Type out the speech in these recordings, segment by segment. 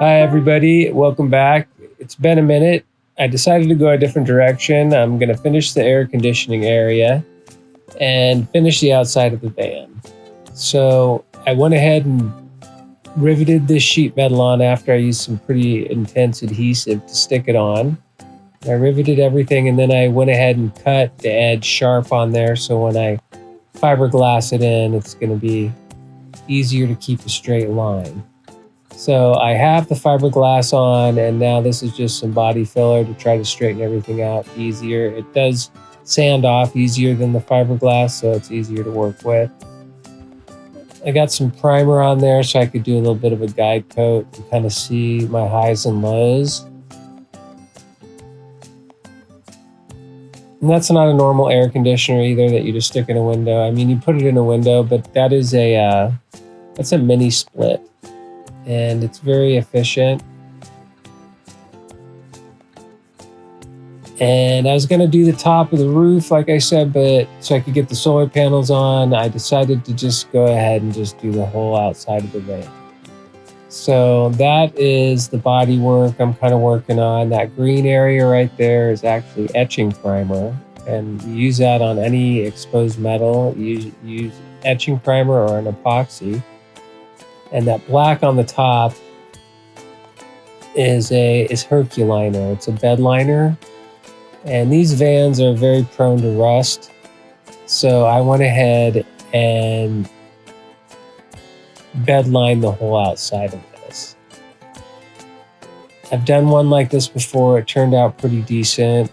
Hi, everybody. Welcome back. It's been a minute. I decided to go a different direction. I'm going to finish the air conditioning area and finish the outside of the van. So I went ahead and riveted this sheet metal on after I used some pretty intense adhesive to stick it on. I riveted everything and then I went ahead and cut the edge sharp on there so when I fiberglass it in, it's going to be easier to keep a straight line. So I have the fiberglass on, and now this is just some body filler to try to straighten everything out easier. It does sand off easier than the fiberglass, so it's easier to work with. I got some primer on there so I could do a little bit of a guide coat and kind of see my highs and lows. And that's not a normal air conditioner either that you just stick in a window. I mean, you put it in a window, but that is that's a mini split. And it's very efficient. And I was going to do the top of the roof, like I said, but so I could get the solar panels on, I decided to just go ahead and just do the whole outside of the van. So that is the body work I'm kind of working on. That green area right there is actually etching primer, and you use that on any exposed metal. You use etching primer or an epoxy. And that black on the top is Herculiner. It's a bed liner. And these vans are very prone to rust. So I went ahead and bed lined the whole outside of this. I've done one like this before. It turned out pretty decent.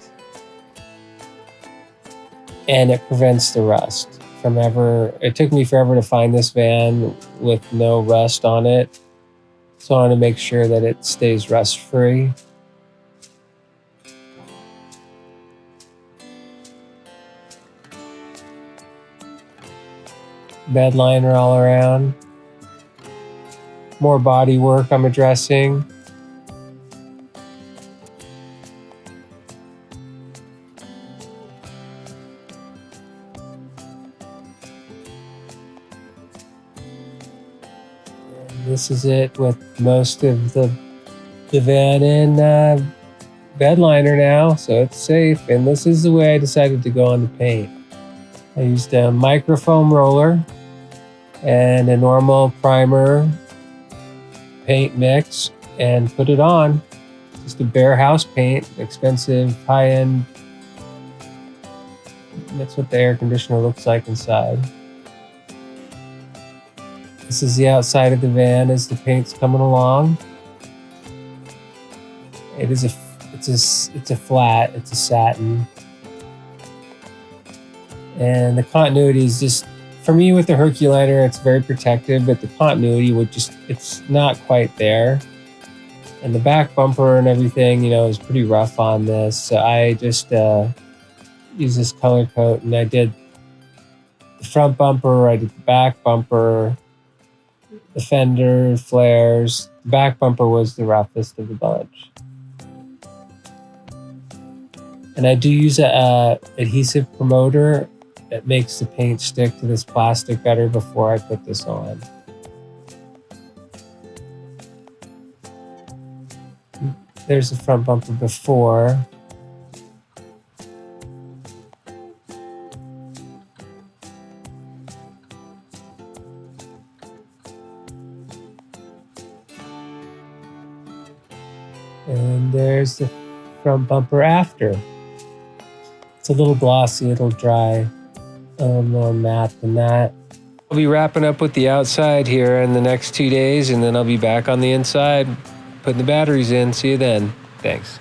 And it prevents the rust. It took me forever to find this van with no rust on it. So I want to make sure that it stays rust free. Bed liner all around. More body work I'm addressing. This is it with most of the van in bed liner now, so it's safe. And this is the way I decided to go on the paint. I used a microfoam roller and a normal primer paint mix and put it on. Just a bare house paint, expensive, high-end. That's what the air conditioner looks like inside. This is the outside of the van as the paint's coming along. It's a flat, it's a satin. And the continuity is just, for me with the Herculiner, it's very protective, but the continuity it's not quite there. And the back bumper and everything, is pretty rough on this. So I just used this color coat and I did the front bumper, I did the back bumper, the fender, flares. The back bumper was the roughest of the bunch. And I do use a adhesive promoter that makes the paint stick to this plastic better before I put this on. There's the front bumper before. And there's the front bumper after. It's a little glossy, it'll dry, a little more matte than that. I'll be wrapping up with the outside here in the next 2 days, and then I'll be back on the inside, putting the batteries in. See you then. Thanks.